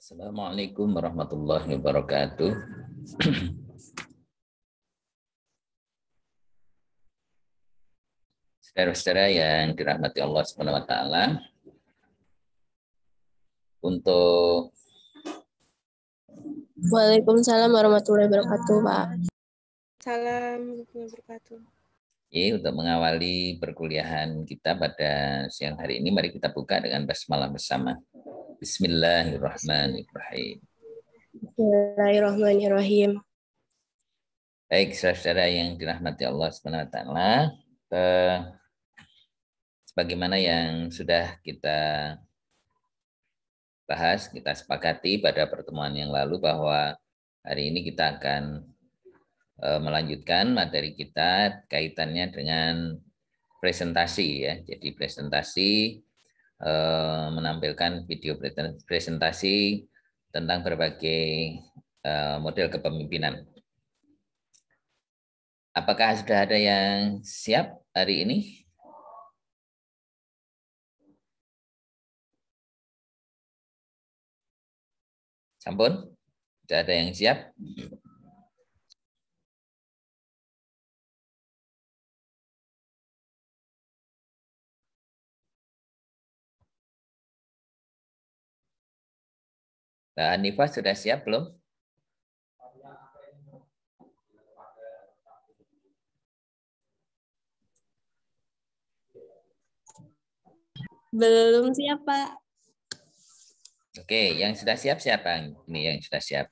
Assalamualaikum warahmatullahi wabarakatuh. Saudara-saudara yang dirahmati Allah Subhanahu wa taala, untuk Waalaikumsalam warahmatullahi wabarakatuh, Pak. Salam warahmatullahi wabarakatuh. untuk mengawali perkuliahan kita pada siang hari ini, mari kita buka dengan basmalah bersama. Bismillahirrahmanirrahim. Bismillahirrahmanirrahim. Baik, saudara-saudara yang dirahmati Allah Subhanahu wa taala, sebagaimana yang sudah kita bahas, kita sepakati pada pertemuan yang lalu bahwa hari ini kita akan melanjutkan materi kita kaitannya dengan presentasi ya. Jadi presentasi menampilkan video presentasi tentang berbagai model kepemimpinan. Apakah sudah ada yang siap hari ini? Sampun? Sudah ada yang siap? Mbak Hanifah sudah siap belum? Belum siap, Pak. Oke, yang sudah siap siapa? Ini yang sudah siap.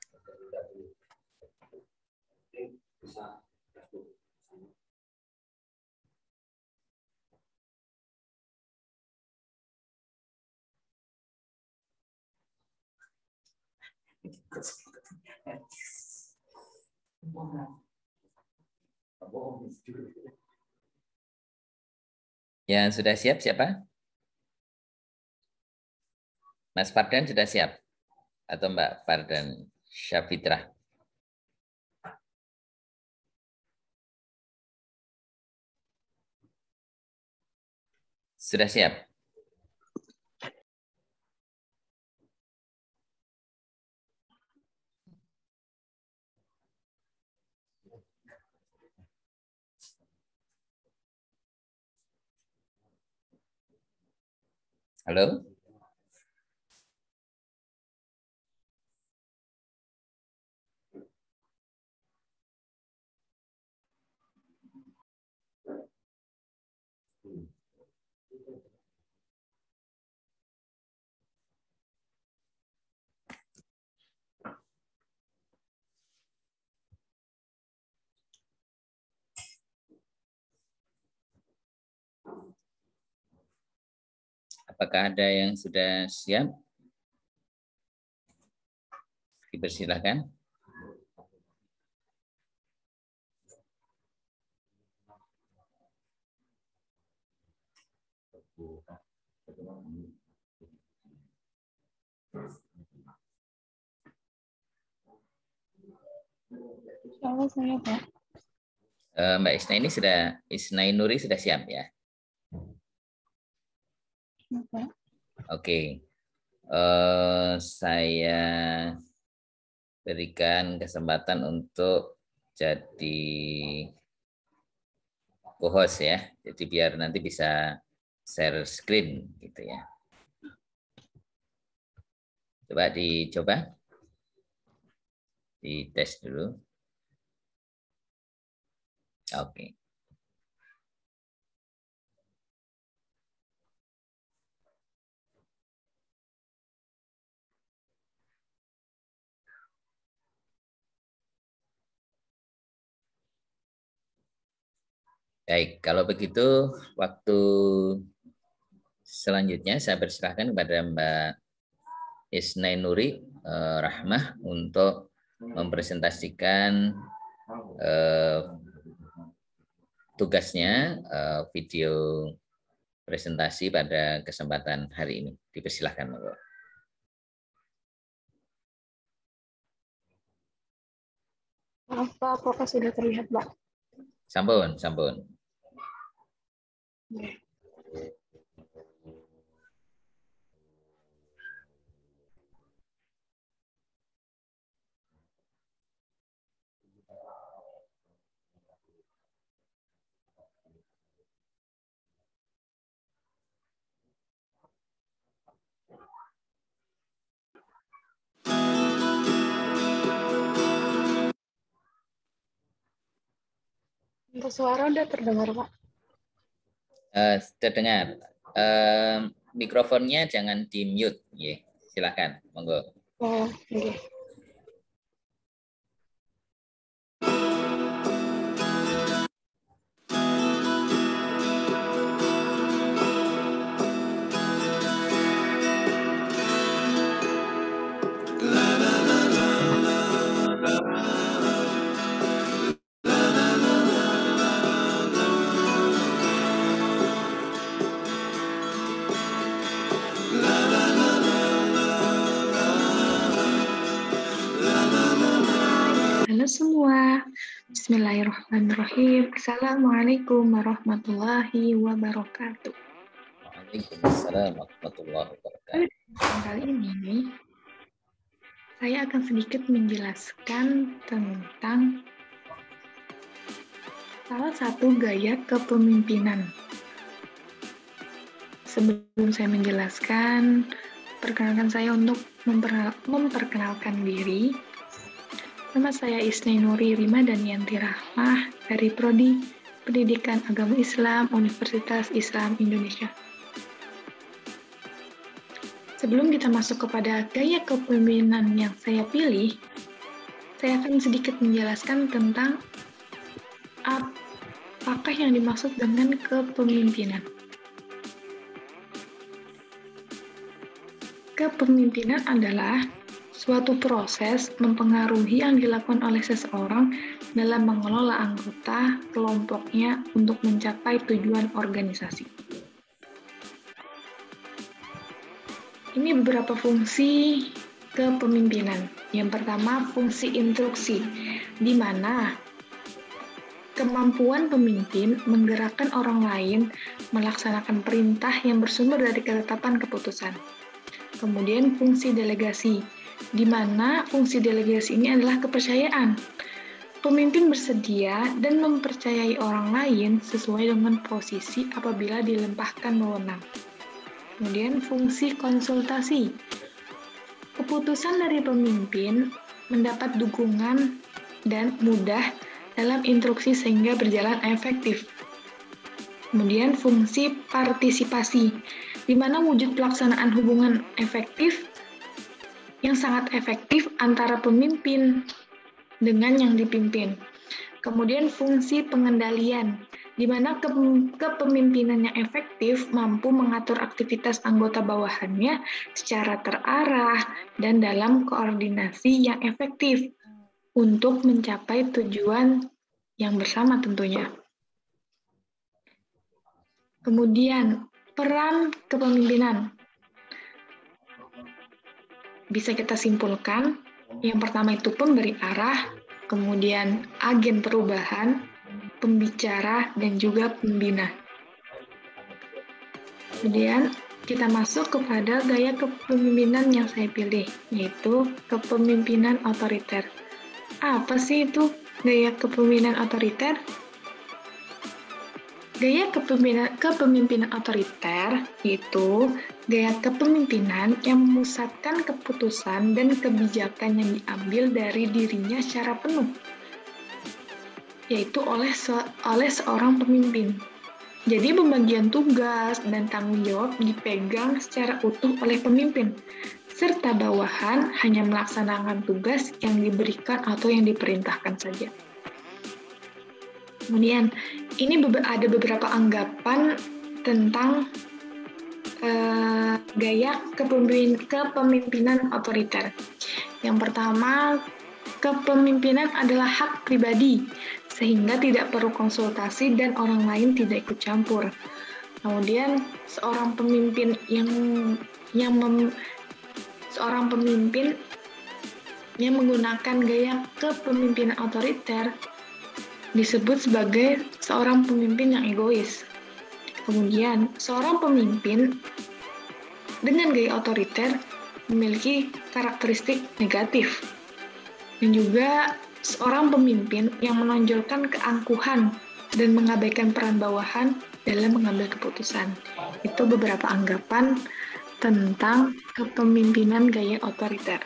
Yang sudah siap siapa? Mas Fardan sudah siap? Atau Mbak Fardan Syafitra? Sudah siap? Halo? Apakah ada yang sudah siap? Dipersilakan. Kalau saya, Pak. Mbak Isnai Nuri sudah siap ya? Pak. Oke. Saya berikan kesempatan untuk jadi co-host ya. Jadi biar nanti bisa share screen gitu ya. Coba dicoba. Dites dulu. Oke. Baik, kalau begitu waktu selanjutnya saya persilahkan kepada Mbak Isnai Nuri Rahmah untuk mempresentasikan tugasnya video presentasi pada kesempatan hari ini. Dipersilahkan. Maaf, Pak, apakah sudah terlihat, Pak? Sampun, sampun. Untuk suara udah terdengar, Pak. Terdengar. Mikrofonnya jangan di mute. Silakan, monggo. Oh, oke. Halo semua, Bismillahirrahmanirrahim. Assalamualaikum warahmatullahi wabarakatuh. Waalaikumsalam warahmatullahi wabarakatuh. Kali ini saya akan sedikit menjelaskan tentang salah satu gaya kepemimpinan. Sebelum saya menjelaskan, perkenalkan saya untuk memperkenalkan diri. Nama saya Isnai Nuri Rima Danianti Rahmah dari Prodi Pendidikan Agama Islam Universitas Islam Indonesia. Sebelum kita masuk kepada gaya kepemimpinan yang saya pilih, saya akan sedikit menjelaskan tentang apakah yang dimaksud dengan kepemimpinan. Kepemimpinan adalah suatu proses mempengaruhi yang dilakukan oleh seseorang dalam mengelola anggota kelompoknya untuk mencapai tujuan organisasi. Ini beberapa fungsi kepemimpinan. Yang pertama, fungsi instruksi, di mana kemampuan pemimpin menggerakkan orang lain melaksanakan perintah yang bersumber dari ketetapan keputusan. Kemudian fungsi delegasi, di mana fungsi delegasi ini adalah kepercayaan. Pemimpin bersedia dan mempercayai orang lain sesuai dengan posisi apabila dilempahkan wewenang. Kemudian fungsi konsultasi. Keputusan dari pemimpin mendapat dukungan dan mudah dalam instruksi sehingga berjalan efektif. Kemudian fungsi partisipasi, di mana wujud pelaksanaan hubungan efektif yang sangat efektif antara pemimpin dengan yang dipimpin. Kemudian fungsi pengendalian, di mana kepemimpinan yang efektif mampu mengatur aktivitas anggota bawahannya secara terarah dan dalam koordinasi yang efektif untuk mencapai tujuan yang bersama tentunya. Kemudian peran kepemimpinan. Bisa kita simpulkan, yang pertama itu pemberi arah, kemudian agen perubahan, pembicara, dan juga pembina. Kemudian kita masuk kepada gaya kepemimpinan yang saya pilih, yaitu kepemimpinan otoriter. Apa sih itu gaya kepemimpinan otoriter? Gaya kepemimpinan otoriter itu gaya kepemimpinan yang memusatkan keputusan dan kebijakan yang diambil dari dirinya secara penuh, yaitu oleh seorang pemimpin. Jadi pembagian tugas dan tanggung jawab dipegang secara utuh oleh pemimpin, serta bawahan hanya melaksanakan tugas yang diberikan atau yang diperintahkan saja. Kemudian, ini ada beberapa anggapan tentang gaya kepemimpinan otoriter. Yang pertama, kepemimpinan adalah hak pribadi, sehingga tidak perlu konsultasi dan orang lain tidak ikut campur. Kemudian, seorang pemimpin yang menggunakan gaya kepemimpinan otoriter disebut sebagai seorang pemimpin yang egois. Kemudian, seorang pemimpin dengan gaya otoriter memiliki karakteristik negatif. Dan juga seorang pemimpin yang menonjolkan keangkuhan dan mengabaikan peran bawahan dalam mengambil keputusan. Itu beberapa anggapan tentang kepemimpinan gaya otoriter.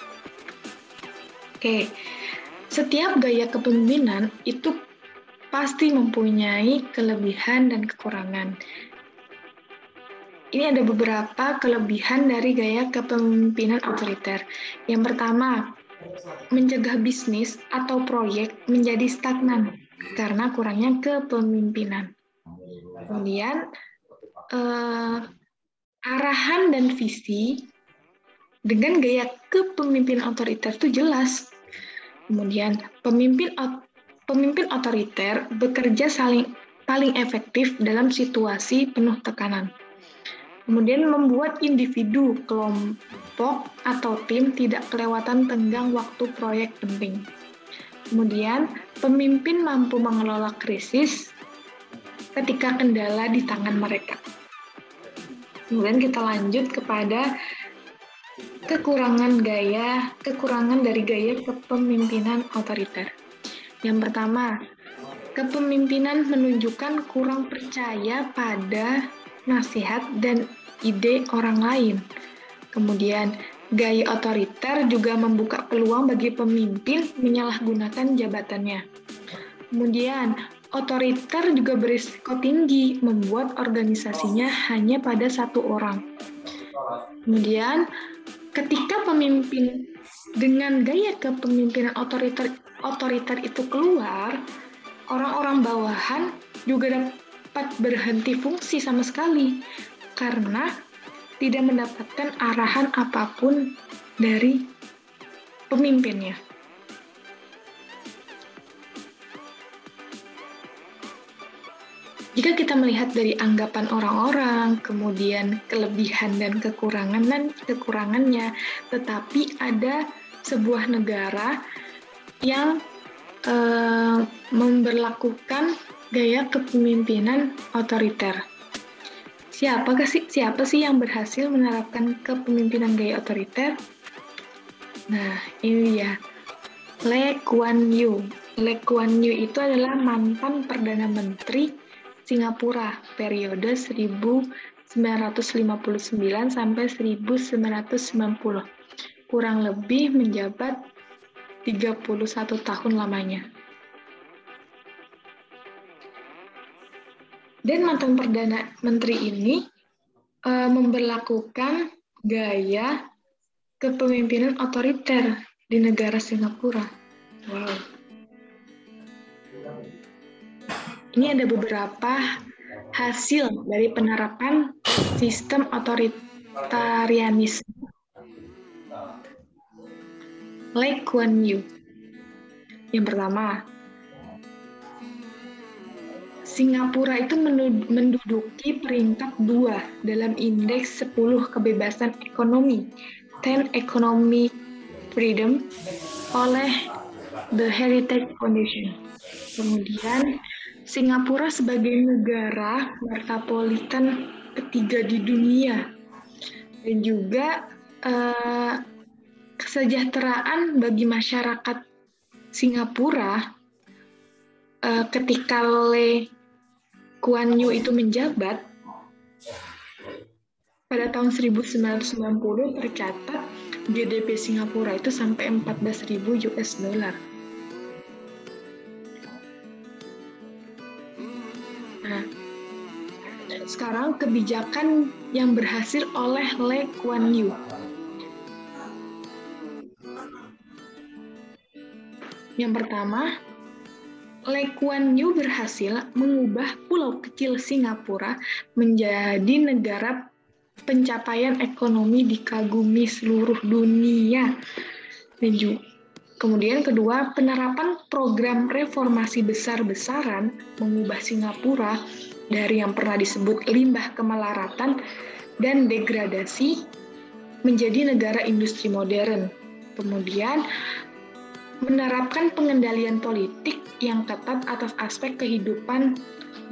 Oke, setiap gaya kepemimpinan itu pasti mempunyai kelebihan dan kekurangan. Ini ada beberapa kelebihan dari gaya kepemimpinan otoriter. Yang pertama, mencegah bisnis atau proyek menjadi stagnan karena kurangnya kepemimpinan. Kemudian, arahan dan visi dengan gaya kepemimpinan otoriter itu jelas. Kemudian, pemimpin otoriter bekerja paling efektif dalam situasi penuh tekanan. Kemudian membuat individu, kelompok, atau tim tidak kelewatan tenggang waktu proyek penting. Kemudian, pemimpin mampu mengelola krisis ketika kendala di tangan mereka. Kemudian kita lanjut kepada kekurangan dari gaya kepemimpinan otoriter. Yang pertama, kepemimpinan menunjukkan kurang percaya pada nasihat dan ide orang lain. Kemudian, gaya otoriter juga membuka peluang bagi pemimpin menyalahgunakan jabatannya. Kemudian, otoriter juga berisiko tinggi membuat organisasinya hanya pada satu orang. Kemudian, ketika pemimpin dengan gaya kepemimpinan otoriter itu keluar, orang-orang bawahan juga dapat berhenti fungsi sama sekali karena tidak mendapatkan arahan apapun dari pemimpinnya. Jika kita melihat dari anggapan orang-orang, kemudian kelebihan dan kekurangannya, tetapi ada sebuah negara yang memberlakukan gaya kepemimpinan otoriter. Siapa sih yang berhasil menerapkan kepemimpinan gaya otoriter? Nah, ini dia. Lee Kuan Yew. Lee Kuan Yew itu adalah mantan Perdana Menteri Singapura periode 1959 sampai 1990. Kurang lebih menjabat 31 tahun lamanya. Dan mantan Perdana Menteri ini memberlakukan gaya kepemimpinan otoriter di negara Singapura. Wow. Ini ada beberapa hasil dari penerapan sistem otoritarianisme Lee Kuan Yew. Yang pertama, Singapura itu menduduki peringkat 2 dalam indeks 10 kebebasan ekonomi, 10 Economic Freedom, oleh The Heritage Foundation. Kemudian, Singapura sebagai negara metropolitan ketiga di dunia, dan juga kesejahteraan bagi masyarakat Singapura ketika Lee Kuan Yew itu menjabat pada tahun 1990 tercatat GDP Singapura itu sampai 14.000 US dollar. Nah, sekarang kebijakan yang berhasil oleh Lee Kuan Yew. Yang pertama, Lee Kuan Yew berhasil mengubah pulau kecil Singapura menjadi negara pencapaian ekonomi dikagumi seluruh dunia. Dan juga, kemudian kedua, penerapan program reformasi besar-besaran mengubah Singapura dari yang pernah disebut limbah kemelaratan dan degradasi menjadi negara industri modern. Kemudian menerapkan pengendalian politik yang ketat atas aspek kehidupan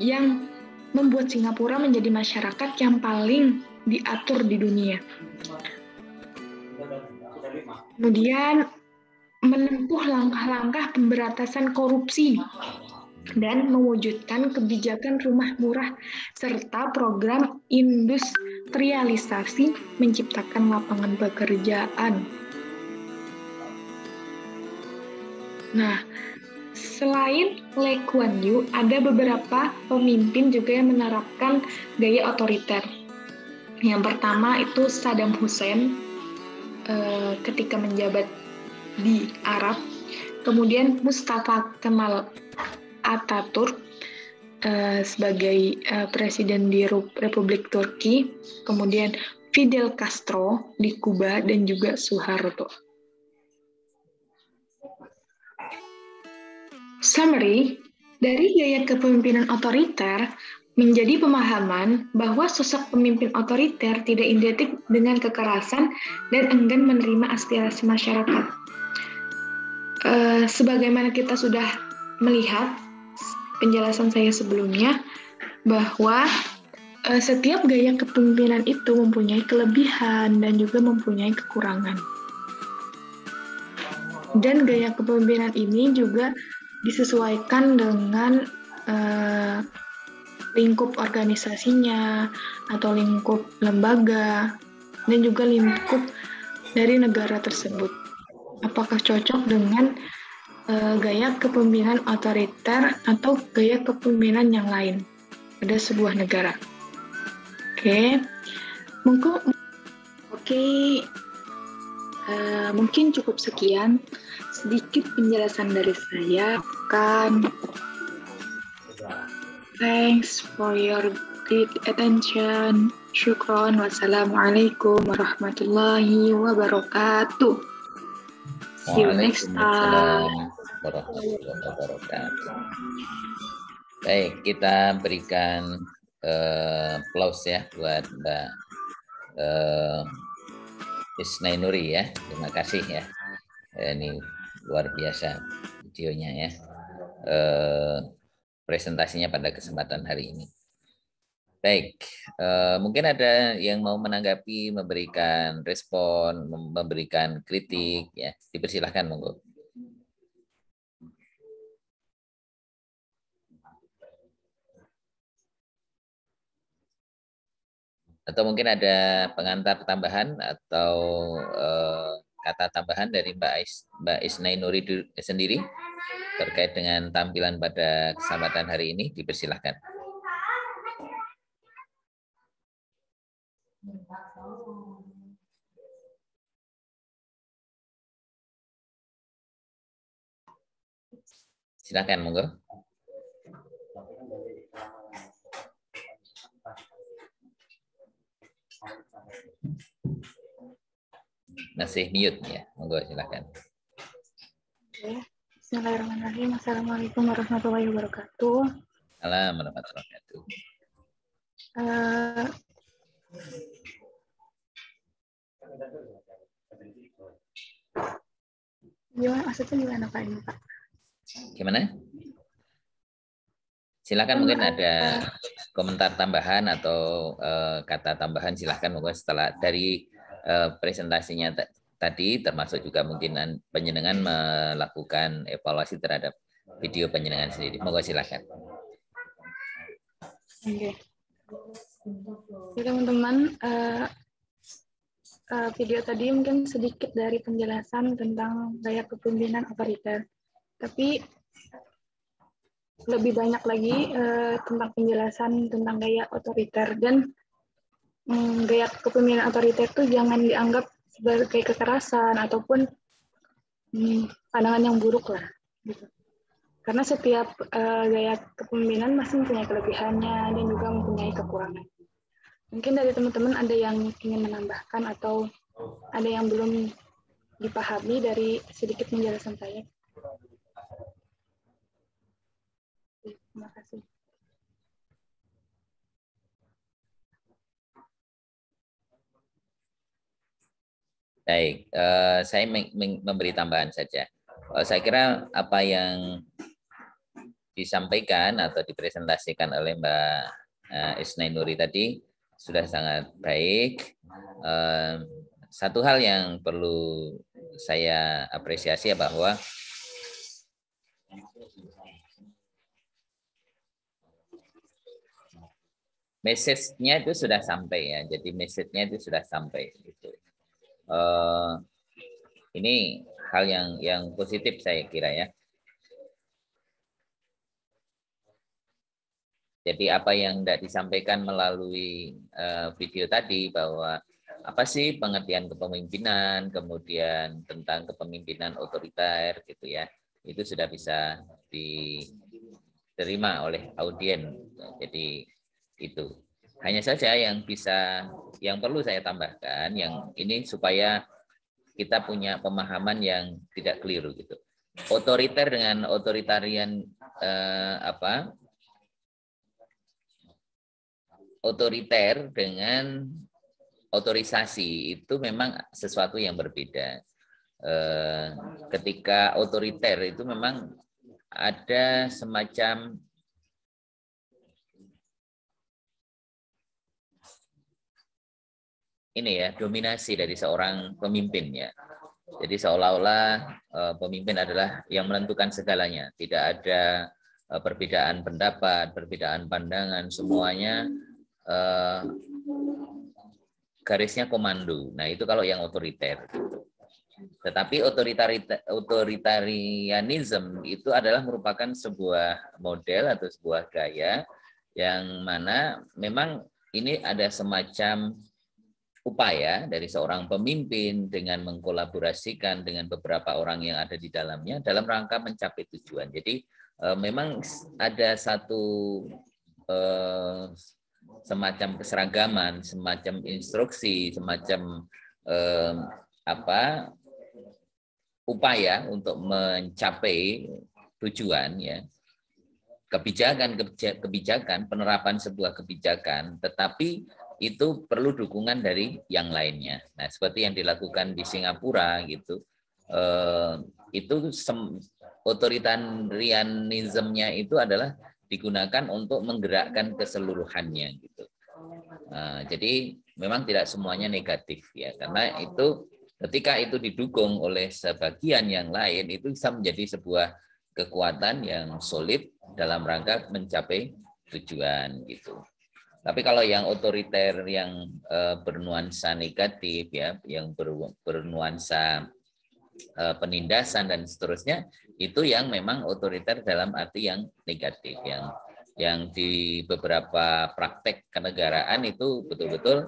yang membuat Singapura menjadi masyarakat yang paling diatur di dunia. Kemudian menempuh langkah-langkah pemberantasan korupsi dan mewujudkan kebijakan rumah murah serta program industrialisasi menciptakan lapangan pekerjaan. Nah, Selain Lee Kuan Yew, ada beberapa pemimpin juga yang menerapkan gaya otoriter. Yang pertama itu Saddam Hussein ketika menjabat di Arab. Kemudian Mustafa Kemal Atatürk sebagai presiden di Republik Turki. Kemudian Fidel Castro di Kuba dan juga Soeharto. Summary, dari gaya kepemimpinan otoriter menjadi pemahaman bahwa sosok pemimpin otoriter tidak identik dengan kekerasan dan enggan menerima aspirasi masyarakat. Sebagaimana kita sudah melihat penjelasan saya sebelumnya, bahwa setiap gaya kepemimpinan itu mempunyai kelebihan dan juga mempunyai kekurangan. Dan gaya kepemimpinan ini juga disesuaikan dengan lingkup organisasinya atau lingkup lembaga dan juga lingkup dari negara tersebut. Apakah cocok dengan gaya kepemimpinan otoriter atau gaya kepemimpinan yang lain pada sebuah negara? Mungkin cukup sekian sedikit penjelasan dari saya. Thanks for your great attention. Syukron. Wassalamualaikum warahmatullahi wabarakatuh. See you next time. Warahmatullahi wabarakatuh. Baik, kita berikan applause ya buat Mbak Isnai Nuri ya. Terima kasih ya. Ini luar biasa videonya ya. Presentasinya pada kesempatan hari ini. Baik, mungkin ada yang mau menanggapi, memberikan respon, memberikan kritik ya. Dipersilahkan monggo. Atau mungkin ada pengantar tambahan atau kata tambahan dari Mbak Isnai Nuri sendiri terkait dengan tampilan pada kesempatan hari ini, dipersilahkan. Silakan, monggo. Masih mute ya, monggo silakan. Bismillahirrahmanirrahim. Assalamualaikum warahmatullahi wabarakatuh. Assalamualaikum warahmatullahi wabarakatuh. Gimana maksudnya gimana Pak ini Pak? Gimana? Silakan mungkin ada komentar tambahan atau kata tambahan, silakan monggo setelah dari presentasinya tadi, termasuk juga mungkin penjenengan melakukan evaluasi terhadap video penjenengan sendiri. Monggo silakan. Oke. Teman-teman, video tadi mungkin sedikit dari penjelasan tentang gaya kepemimpinan otoriter. Tapi lebih banyak lagi tentang penjelasan tentang gaya otoriter, dan gaya kepemimpinan otoriter itu jangan dianggap sebagai kekerasan ataupun pandangan yang buruk lah gitu. Karena setiap gaya kepemimpinan masih mempunyai kelebihannya dan juga mempunyai kekurangan. Mungkin dari teman-teman ada yang ingin menambahkan atau ada yang belum dipahami dari sedikit penjelasan saya. Terima kasih. Baik, saya memberi tambahan saja. Saya kira apa yang disampaikan atau dipresentasikan oleh Mbak Isnai Nuri tadi sudah sangat baik. Satu hal yang perlu saya apresiasi bahwa message-nya itu sudah sampai ya. Jadi message-nya itu sudah sampai. Gitu. Ini hal yang positif saya kira ya. Jadi apa yang tidak disampaikan melalui video tadi, bahwa apa sih pengertian kepemimpinan, kemudian tentang kepemimpinan otoriter gitu ya, itu sudah bisa diterima oleh audien. Jadi itu hanya saja yang perlu saya tambahkan, yang ini supaya kita punya pemahaman yang tidak keliru gitu. Otoriter dengan otoritarian otoriter dengan otorisasi itu memang sesuatu yang berbeda. Ketika otoriter itu memang ada semacam dominasi dari seorang pemimpin ya. Jadi seolah-olah pemimpin adalah yang menentukan segalanya. Tidak ada perbedaan pendapat, perbedaan pandangan, semuanya garisnya komando. Nah, itu kalau yang otoriter. Tetapi otoritarianism itu adalah merupakan sebuah model atau sebuah gaya yang mana memang ini ada semacam upaya dari seorang pemimpin dengan mengkolaborasikan dengan beberapa orang yang ada di dalamnya dalam rangka mencapai tujuan. Jadi memang ada satu semacam keseragaman, semacam instruksi, semacam upaya untuk mencapai tujuan ya. Kebijakan, penerapan sebuah kebijakan, tetapi itu perlu dukungan dari yang lainnya. Nah, seperti yang dilakukan di Singapura gitu, itu otoritarianismenya itu adalah digunakan untuk menggerakkan keseluruhannya gitu. Jadi memang tidak semuanya negatif ya, karena itu ketika itu didukung oleh sebagian yang lain itu bisa menjadi sebuah kekuatan yang solid dalam rangka mencapai tujuan gitu. Tapi kalau yang otoriter yang bernuansa negatif ya, yang bernuansa penindasan dan seterusnya, itu yang memang otoriter dalam arti yang negatif, yang di beberapa praktek kenegaraan itu betul-betul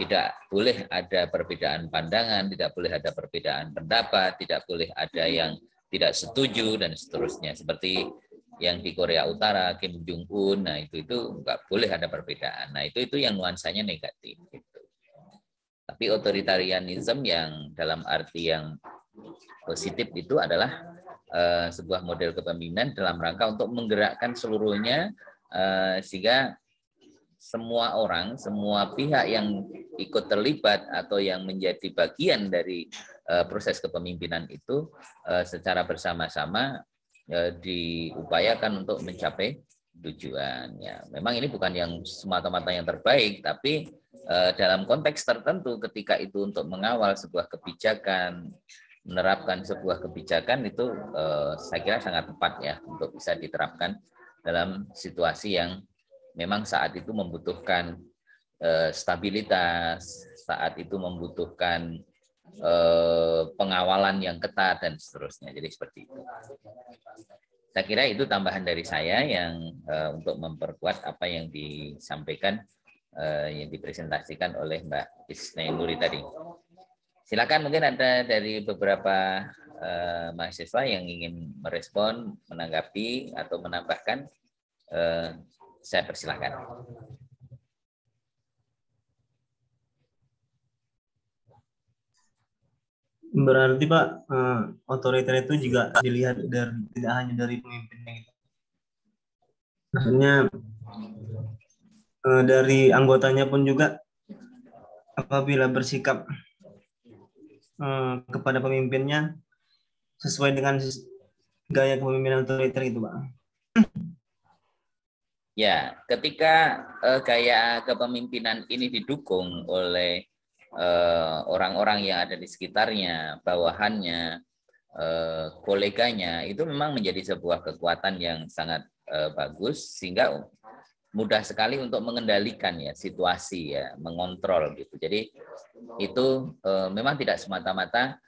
tidak boleh ada perbedaan pandangan, tidak boleh ada perbedaan pendapat, tidak boleh ada yang tidak setuju dan seterusnya. Seperti yang di Korea Utara, Kim Jong Un, nah itu nggak boleh ada perbedaan. Nah itu yang nuansanya negatif. Gitu. Tapi otoritarianism yang dalam arti yang positif itu adalah sebuah model kepemimpinan dalam rangka untuk menggerakkan seluruhnya sehingga semua orang, semua pihak yang ikut terlibat atau yang menjadi bagian dari proses kepemimpinan itu secara bersama-sama diupayakan untuk mencapai tujuan. Ya, memang ini bukan yang semata-mata yang terbaik, tapi dalam konteks tertentu ketika itu untuk mengawal sebuah kebijakan, menerapkan sebuah kebijakan itu saya kira sangat tepat ya untuk bisa diterapkan dalam situasi yang memang saat itu membutuhkan stabilitas, saat itu membutuhkan pengawalan yang ketat dan seterusnya. Jadi seperti itu. Saya kira itu tambahan dari saya yang untuk memperkuat apa yang disampaikan, yang dipresentasikan oleh Mbak Isnainuri tadi. Silakan, mungkin ada dari beberapa mahasiswa yang ingin merespon, menanggapi atau menambahkan. Saya persilakan. Berarti Pak, otoriter itu juga dilihat tidak hanya dari pemimpinnya gitu. Maksudnya dari anggotanya pun juga apabila bersikap kepada pemimpinnya sesuai dengan gaya kepemimpinan otoriter itu Pak. Ya, ketika gaya kepemimpinan ini didukung oleh orang-orang yang ada di sekitarnya, bawahannya, koleganya, itu memang menjadi sebuah kekuatan yang sangat bagus sehingga mudah sekali untuk mengendalikan ya situasi ya, mengontrol gitu. Jadi itu memang tidak semata-mata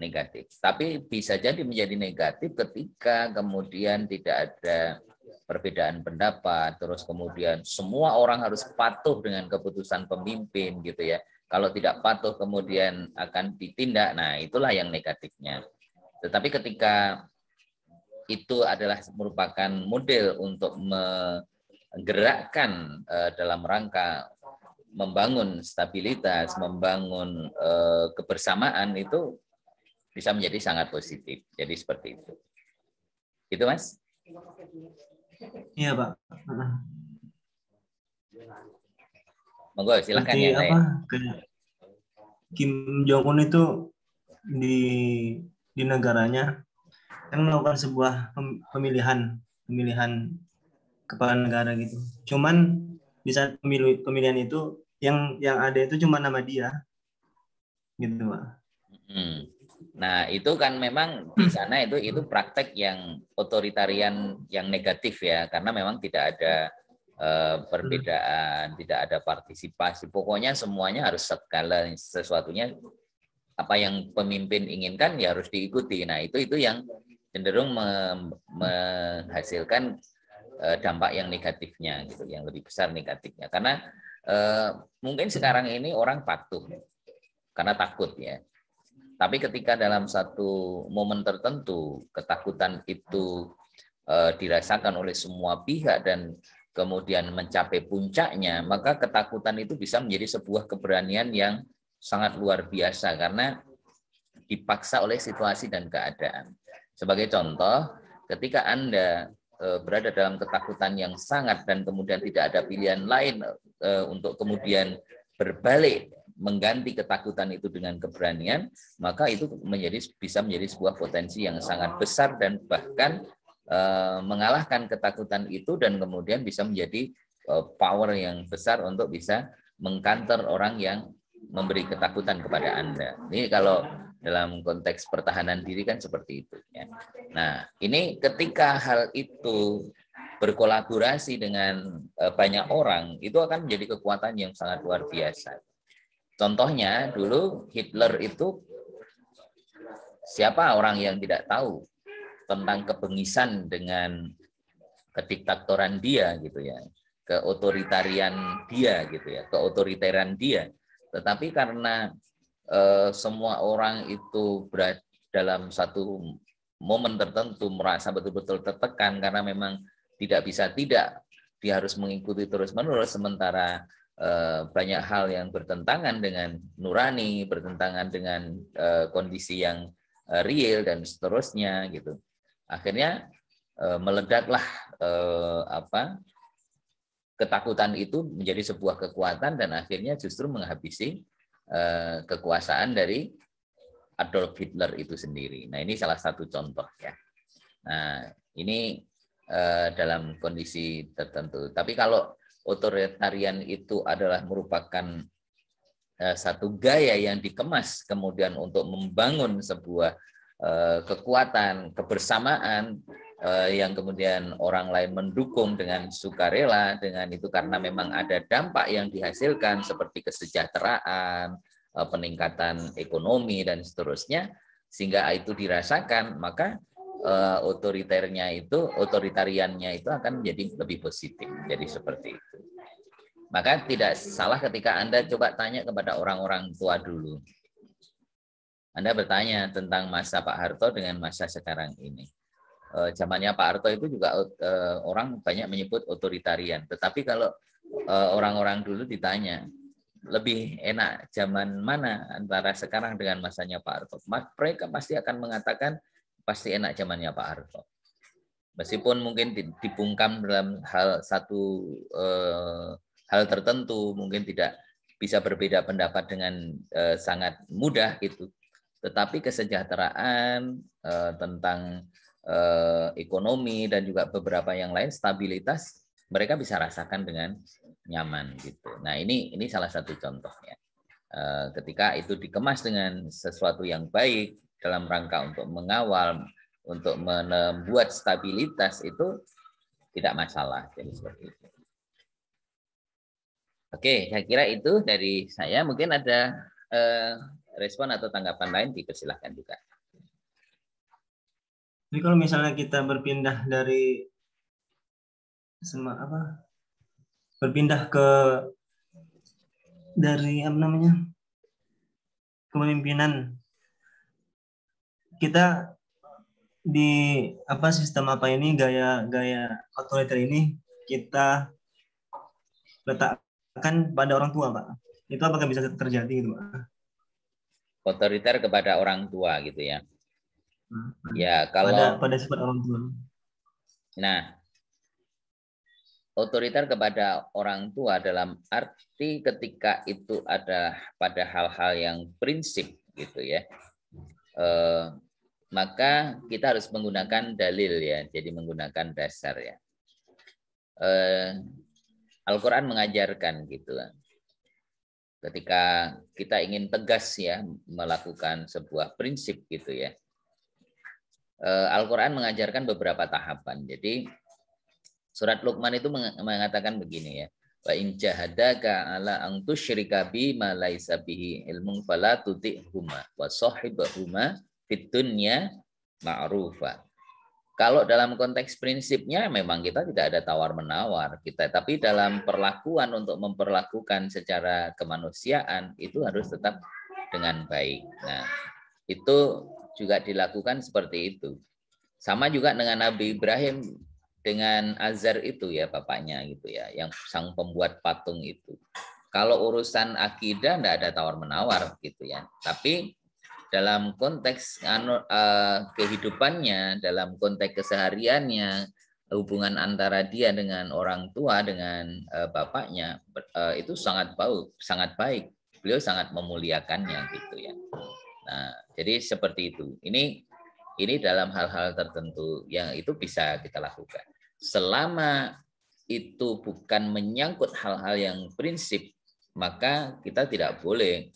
negatif, tapi bisa jadi menjadi negatif ketika kemudian tidak ada perbedaan pendapat, terus kemudian semua orang harus patuh dengan keputusan pemimpin gitu ya. Kalau tidak patuh kemudian akan ditindak. Nah, itulah yang negatifnya. Tetapi ketika itu adalah merupakan model untuk menggerakkan dalam rangka membangun stabilitas, membangun kebersamaan, itu bisa menjadi sangat positif. Jadi seperti itu. Itu, Mas? Iya, Pak. Monggo, silakan Seperti yang lain. kayak Kim Jong Un itu di negaranya kan melakukan sebuah pemilihan kepala negara gitu. Cuman di saat pemilihan itu yang ada itu cuma nama dia, gitu, Pak. Nah, itu kan memang di sana itu praktek yang otoritarian yang negatif ya, karena memang tidak ada perbedaan, tidak ada partisipasi. Pokoknya semuanya harus segala sesuatunya apa yang pemimpin inginkan ya harus diikuti. Nah, itu yang cenderung menghasilkan dampak yang negatifnya gitu, yang lebih besar negatifnya. Karena mungkin sekarang ini orang patuh karena takut ya. Tapi ketika dalam satu momen tertentu ketakutan itu dirasakan oleh semua pihak dan kemudian mencapai puncaknya, maka ketakutan itu bisa menjadi sebuah keberanian yang sangat luar biasa karena dipaksa oleh situasi dan keadaan. Sebagai contoh, ketika Anda berada dalam ketakutan yang sangat dan kemudian tidak ada pilihan lain untuk kemudian berbalik mengganti ketakutan itu dengan keberanian, maka itu bisa menjadi sebuah potensi yang sangat besar dan bahkan mengalahkan ketakutan itu dan kemudian bisa menjadi power yang besar untuk bisa mengcounter orang yang memberi ketakutan kepada Anda. Ini kalau dalam konteks pertahanan diri kan seperti itu ya. Nah, ini ketika hal itu berkolaborasi dengan banyak orang, itu akan menjadi kekuatan yang sangat luar biasa. Contohnya dulu Hitler itu, siapa orang yang tidak tahu tentang kebengisan dengan kediktatoran dia gitu ya, keotoritarian dia gitu ya, keotoriteran dia. Tetapi karena semua orang itu berada dalam satu momen tertentu merasa betul-betul tertekan karena memang tidak bisa dia harus mengikuti terus-menerus, sementara banyak hal yang bertentangan dengan nurani, bertentangan dengan kondisi yang real dan seterusnya gitu. Akhirnya meledaklah ketakutan itu menjadi sebuah kekuatan dan akhirnya justru menghabisi kekuasaan dari Adolf Hitler itu sendiri. Nah, ini salah satu contoh ya. Nah, ini dalam kondisi tertentu. Tapi kalau otoritarian itu adalah merupakan satu gaya yang dikemas kemudian untuk membangun sebuah kekuatan, kebersamaan yang kemudian orang lain mendukung dengan sukarela, dengan itu karena memang ada dampak yang dihasilkan seperti kesejahteraan, peningkatan ekonomi dan seterusnya, sehingga itu dirasakan, maka otoritariannya itu akan menjadi lebih positif. Jadi seperti itu. Maka tidak salah ketika Anda coba tanya kepada orang-orang tua dulu. Anda bertanya tentang masa Pak Harto dengan masa sekarang ini. Zamannya Pak Harto itu juga orang banyak menyebut otoritarian. Tetapi kalau orang-orang dulu ditanya, lebih enak zaman mana antara sekarang dengan masanya Pak Harto? Mereka pasti akan mengatakan pasti enak zamannya Pak Harto. Meskipun mungkin dibungkam dalam satu hal tertentu, mungkin tidak bisa berbeda pendapat dengan sangat mudah gitu. Tetapi kesejahteraan tentang ekonomi dan juga beberapa yang lain, stabilitas, mereka bisa rasakan dengan nyaman gitu. Nah, ini salah satu contohnya. Ketika itu dikemas dengan sesuatu yang baik dalam rangka untuk mengawal, untuk membuat stabilitas, itu tidak masalah. Jadi seperti itu. Oke, saya kira itu dari saya. Mungkin ada respon atau tanggapan lain, dipersilahkan juga. Jadi kalau misalnya kita berpindah dari berpindah ke dari kepemimpinan kita di sistem ini, gaya otoriter ini kita letakkan pada orang tua, Pak. Itu apakah bisa terjadi gitu, Pak? Otoriter kepada orang tua gitu ya. Ya, kalau pada sifat orang tua. Nah, otoriter kepada orang tua dalam arti ketika itu ada pada hal-hal yang prinsip gitu ya. Maka kita harus menggunakan dalil ya, jadi menggunakan dasar ya. Al-Quran mengajarkan gitu. Ketika kita ingin tegas ya melakukan sebuah prinsip gitu ya. Al-Quran mengajarkan beberapa tahapan. Jadi surat Luqman itu mengatakan begini ya. Wa in jahadaka ala an tusyrika bi ma laisa bihi ilmun fala tuti'huma wa sahibhuma fid dunya ma'rufa. Kalau dalam konteks prinsipnya memang kita tidak ada tawar-menawar kita, tapi dalam perlakuan untuk memperlakukan secara kemanusiaan itu harus tetap dengan baik. Nah, itu juga dilakukan seperti itu. Sama juga dengan Nabi Ibrahim dengan Azar itu ya bapaknya gitu ya, yang sang pembuat patung itu. Kalau urusan akidah enggak ada tawar-menawar gitu ya. Tapi dalam konteks kehidupannya, dalam konteks kesehariannya, hubungan antara dia dengan orang tua, dengan bapaknya, itu sangat baik. Beliau sangat memuliakannya gitu ya. Nah, jadi seperti itu. Ini dalam hal-hal tertentu yang itu bisa kita lakukan. Selama itu bukan menyangkut hal-hal yang prinsip, maka kita tidak boleh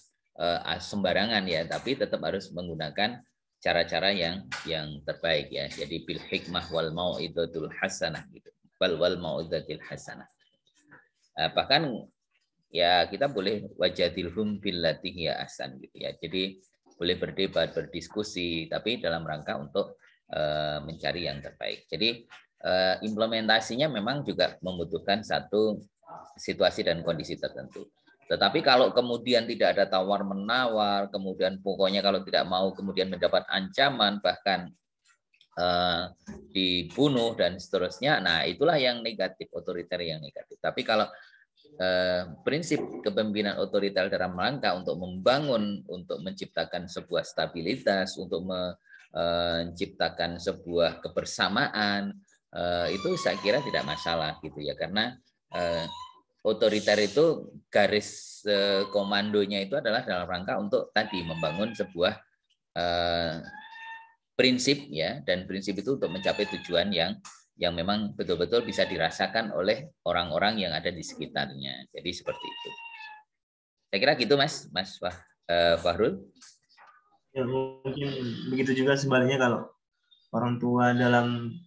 sembarangan ya, tapi tetap harus menggunakan cara-cara yang terbaik ya. Jadi bil hikmah wal mau'izatul hasanah gitu. Wal mau'izatil hasanah. Bahkan ya kita boleh wajadilhum billati hiya ahsan gitu ya. Jadi boleh berdebat, berdiskusi, tapi dalam rangka untuk mencari yang terbaik. Jadi implementasinya memang juga membutuhkan satu situasi dan kondisi tertentu. Tetapi kalau kemudian tidak ada tawar-menawar, kemudian pokoknya kalau tidak mau kemudian mendapat ancaman, bahkan dibunuh dan seterusnya, nah itulah yang negatif, otoriter yang negatif. Tapi kalau prinsip kepemimpinan otoriter dalam rangka untuk membangun, untuk menciptakan sebuah stabilitas, untuk menciptakan sebuah kebersamaan, itu saya kira tidak masalah gitu ya, karena otoriter itu garis komandonya itu adalah dalam rangka untuk tadi membangun sebuah prinsip ya, dan prinsip itu untuk mencapai tujuan yang memang betul-betul bisa dirasakan oleh orang-orang yang ada di sekitarnya. Jadi seperti itu. Saya kira gitu Mas Fahrul. Ya, mungkin begitu juga sebaliknya kalau orang tua dalam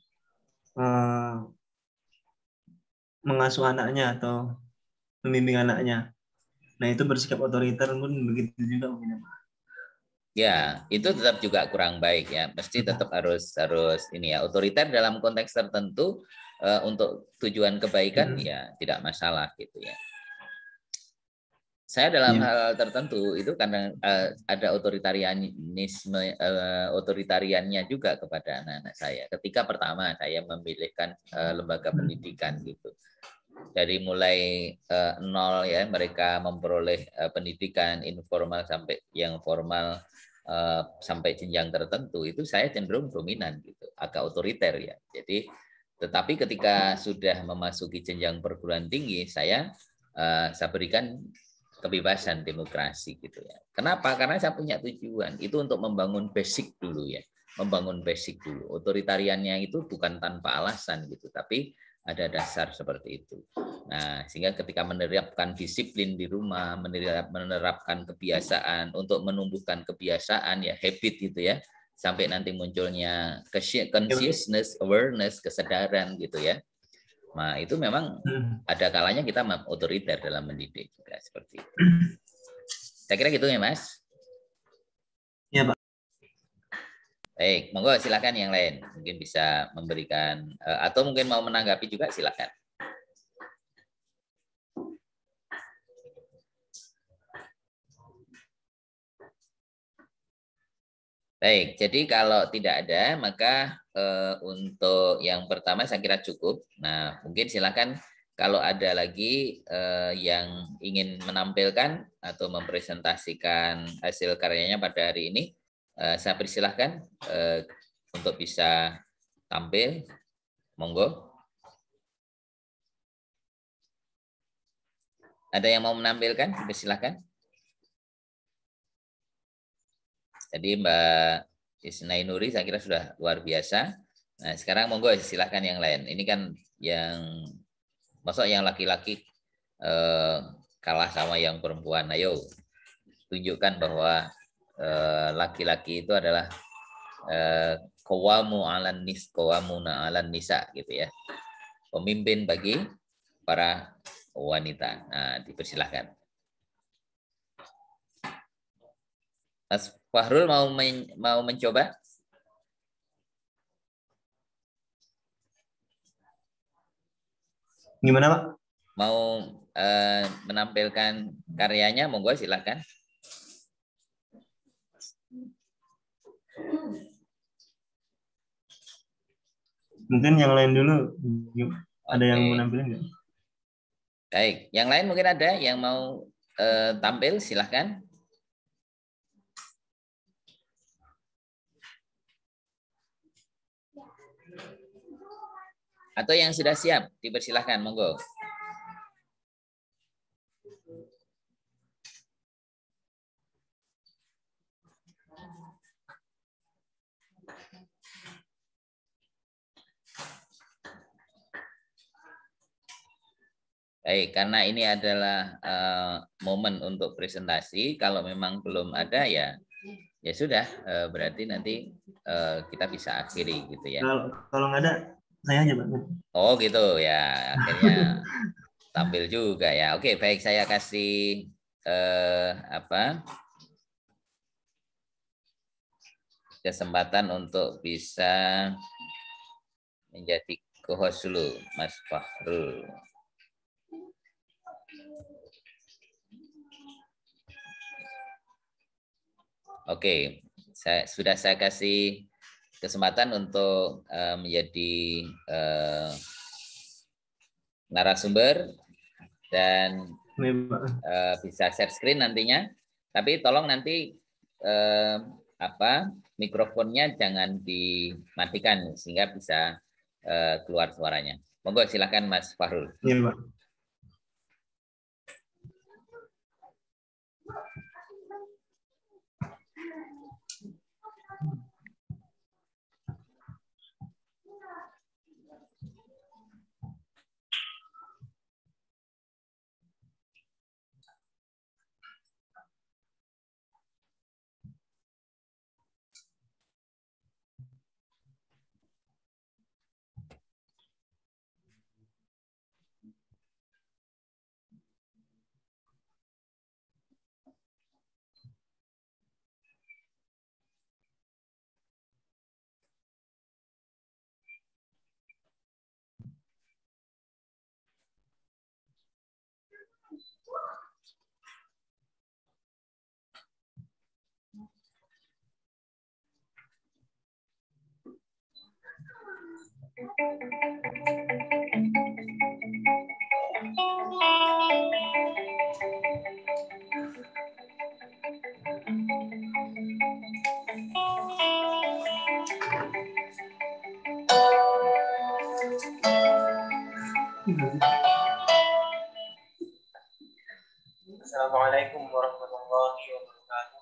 mengasuh anaknya atau membimbing anaknya. Nah, itu bersikap otoriter pun begitu juga mungkin. Ya, itu tetap juga kurang baik ya. Mesti tetap harus ini ya, otoriter dalam konteks tertentu untuk tujuan kebaikan ya tidak masalah gitu ya. Saya dalam hal tertentu itu karena ada otoritariannya juga kepada anak-anak saya. Ketika pertama saya memilihkan lembaga pendidikan gitu. Dari mulai nol ya, mereka memperoleh pendidikan informal sampai yang formal, sampai jenjang tertentu, itu saya cenderung dominan gitu, agak otoriter ya. Jadi tetapi ketika sudah memasuki jenjang perguruan tinggi, saya berikan kebebasan demokrasi gitu ya. Kenapa? Karena saya punya tujuan itu untuk membangun basic dulu ya, membangun basic dulu. Otoritariannya itu bukan tanpa alasan gitu, tapi ada dasar seperti itu. Nah, sehingga ketika menerapkan disiplin di rumah, menerapkan kebiasaan untuk menumbuhkan kebiasaan ya, habit gitu ya, sampai nanti munculnya consciousness, awareness, kesadaran gitu ya. Nah, itu memang ada kalanya kita otoriter dalam mendidik juga seperti itu. Saya kira gitu ya, Mas. Iya, Pak. Baik, monggo silakan yang lain. Mungkin bisa memberikan atau mungkin mau menanggapi juga silakan. Baik, jadi kalau tidak ada, maka untuk yang pertama saya kira cukup. Nah, mungkin silakan kalau ada lagi yang ingin menampilkan atau mempresentasikan hasil karyanya pada hari ini, saya persilahkan untuk bisa tampil. Monggo. Ada yang mau menampilkan? Silakan. Jadi Mbak Isnai Nuri saya kira sudah luar biasa. Nah, sekarang monggo silahkan yang lain. Ini kan yang masuk yang laki-laki kalah sama yang perempuan. Ayo tunjukkan bahwa laki-laki itu adalah qawwamuna 'alan nisa gitu ya. Pemimpin bagi para wanita. Nah, dipersilahkan. Mas Fahrul mau mencoba? Gimana, Pak? Mau menampilkan karyanya, monggo silakan. Mungkin yang lain dulu. Ada yang mau Oke. nampilin nggak? Baik, yang lain mungkin ada yang mau tampil, silahkan. Atau yang sudah siap, dipersilahkan, monggo. Baik, karena ini adalah momen untuk presentasi. Kalau memang belum ada ya sudah. Berarti nanti kita bisa akhiri gitu ya. Kalau nggak ada, saya aja, Pak. Oh gitu ya, akhirnya tampil juga ya. Oke, baik, saya kasih kesempatan untuk bisa menjadi co-host dulu, Mas Fahrul. Oke, sudah saya kasih kesempatan untuk menjadi narasumber dan bisa share screen nantinya. Tapi tolong nanti mikrofonnya jangan dimatikan sehingga bisa keluar suaranya. Monggo silakan Mas Fahrul. Iya, Pak. Assalamualaikum warahmatullahi wabarakatuh.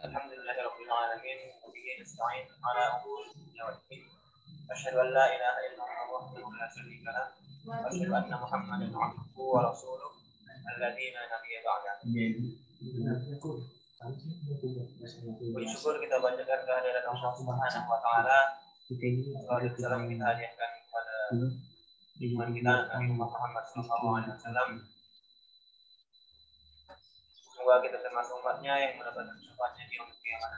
Alhamdulillahirabbil alamin wa bihi nasta'in ala umuri dunya waddin. Asyhadu an la ilaha illallah wahdahu la syarika lah wa asyhadu anna Muhammadan abduhu wa rasuluh alladzi la nabiyya ba'dahu. Bersyukur kita panjatkan kehadiran Allah Subhanahu wa taala. Salam kita hadiahkan kepada iman kita Nabi Muhammad SAW. Semoga kita termasuk umatnya yang mendapatkan syafaatnya di yaumil qiyamah.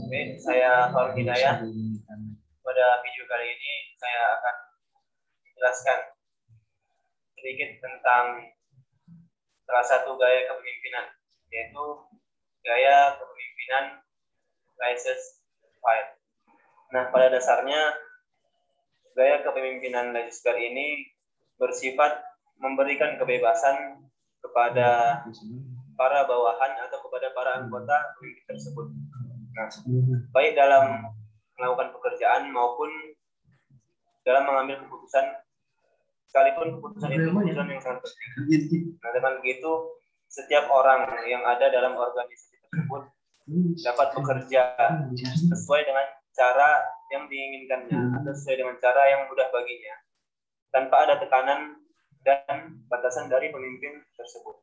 Oke, saya Farul Hidayah. Pada video kali ini saya akan menjelaskan sedikit tentang salah satu gaya kepemimpinan, yaitu gaya kepemimpinan Laissez-faire. Nah, pada dasarnya gaya kepemimpinan laissez-faire ini bersifat memberikan kebebasan kepada para bawahan atau kepada para anggota pemimpin tersebut. Nah, baik dalam melakukan pekerjaan maupun dalam mengambil keputusan, sekalipun keputusan itu keputusan yang sangat penting. Nah, dengan begitu setiap orang yang ada dalam organisasi tersebut dapat bekerja sesuai dengan cara yang diinginkannya atau sesuai dengan cara yang mudah baginya, tanpa ada tekanan dan batasan dari pemimpin tersebut.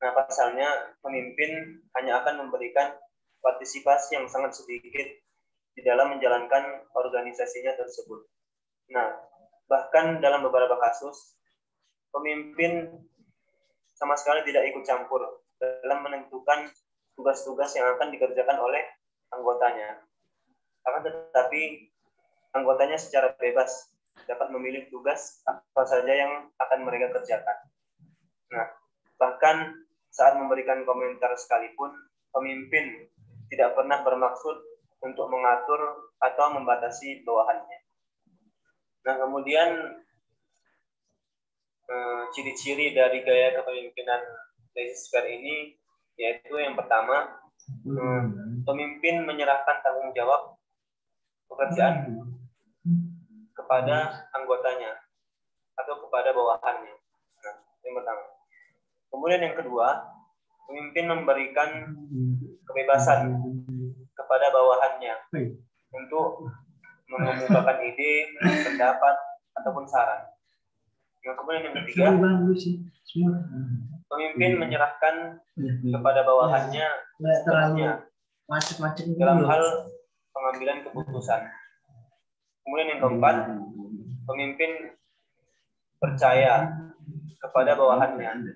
Nah, pasalnya pemimpin hanya akan memberikan partisipasi yang sangat sedikit di dalam menjalankan organisasinya tersebut. Nah, bahkan dalam beberapa kasus, pemimpin sama sekali tidak ikut campur dalam menentukan tugas-tugas yang akan dikerjakan oleh anggotanya. Akan tetapi, anggotanya secara bebas dapat memilih tugas apa saja yang akan mereka kerjakan. Nah, bahkan saat memberikan komentar sekalipun, pemimpin tidak pernah bermaksud untuk mengatur atau membatasi bawahannya. Nah, kemudian ciri-ciri dari gaya kepemimpinan laissez-faire ini yaitu yang pertama, pemimpin menyerahkan tanggung jawab pekerjaan kepada anggotanya atau kepada bawahannya. Nah, yang pertama. Kemudian yang kedua, pemimpin memberikan kebebasan kepada bawahannya untuk mengemukakan ide, pendapat, ataupun saran. Yang kemudian yang ketiga, pemimpin menyerahkan kepada bawahannya sepenuhnya dalam hal pengambilan keputusan. Kemudian yang keempat, pemimpin percaya kepada bawahannya,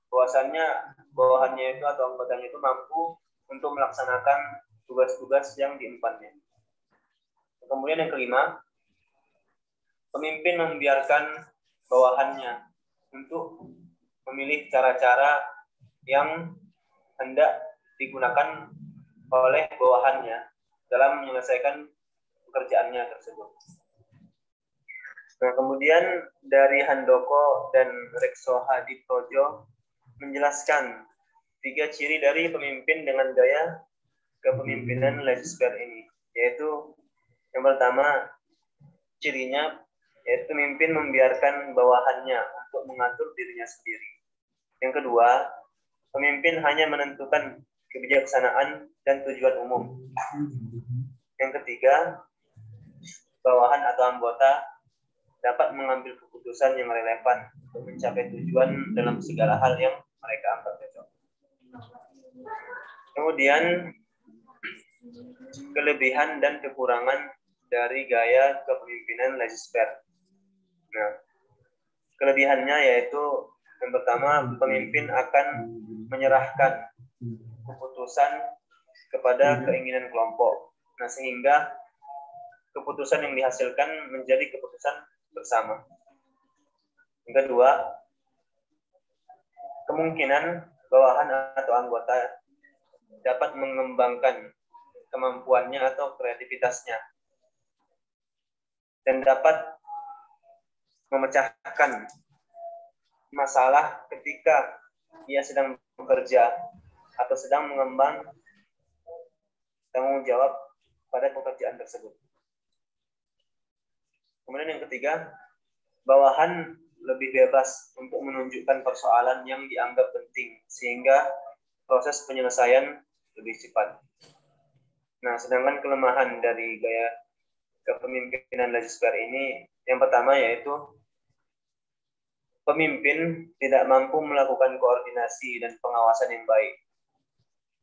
bahwasannya bawahannya itu atau anggotanya itu mampu untuk melaksanakan tugas-tugas yang diempannya. Kemudian yang kelima, pemimpin membiarkan bawahannya untuk memilih cara-cara yang hendak digunakan oleh bawahannya dalam menyelesaikan pekerjaannya tersebut. Nah, kemudian dari Handoko dan Rekso Hadiprojo menjelaskan 3 ciri dari pemimpin dengan gaya kepemimpinan laissez-faire ini, yaitu yang pertama, cirinya yaitu pemimpin membiarkan bawahannya untuk mengatur dirinya sendiri. Yang kedua, pemimpin hanya menentukan kebijaksanaan dan tujuan umum. Yang ketiga, bawahan atau anggota dapat mengambil keputusan yang relevan untuk mencapai tujuan dalam segala hal yang mereka anggap cocok. Kemudian, kelebihan dan kekurangan dari gaya kepemimpinan laissez-faire. Nah, kelebihannya yaitu yang pertama, pemimpin akan menyerahkan keputusan kepada keinginan kelompok. Nah, sehingga keputusan yang dihasilkan menjadi keputusan bersama. Yang kedua, kemungkinan bawahan atau anggota dapat mengembangkan kemampuannya atau kreativitasnya dan dapat memecahkan masalah ketika ia sedang bekerja atau sedang mengemban tanggung jawab pada pekerjaan tersebut. Kemudian yang ketiga, bawahan lebih bebas untuk menunjukkan persoalan yang dianggap penting sehingga proses penyelesaian lebih cepat. Nah, sedangkan kelemahan dari gaya kepemimpinan laissez-faire ini yang pertama yaitu pemimpin tidak mampu melakukan koordinasi dan pengawasan yang baik.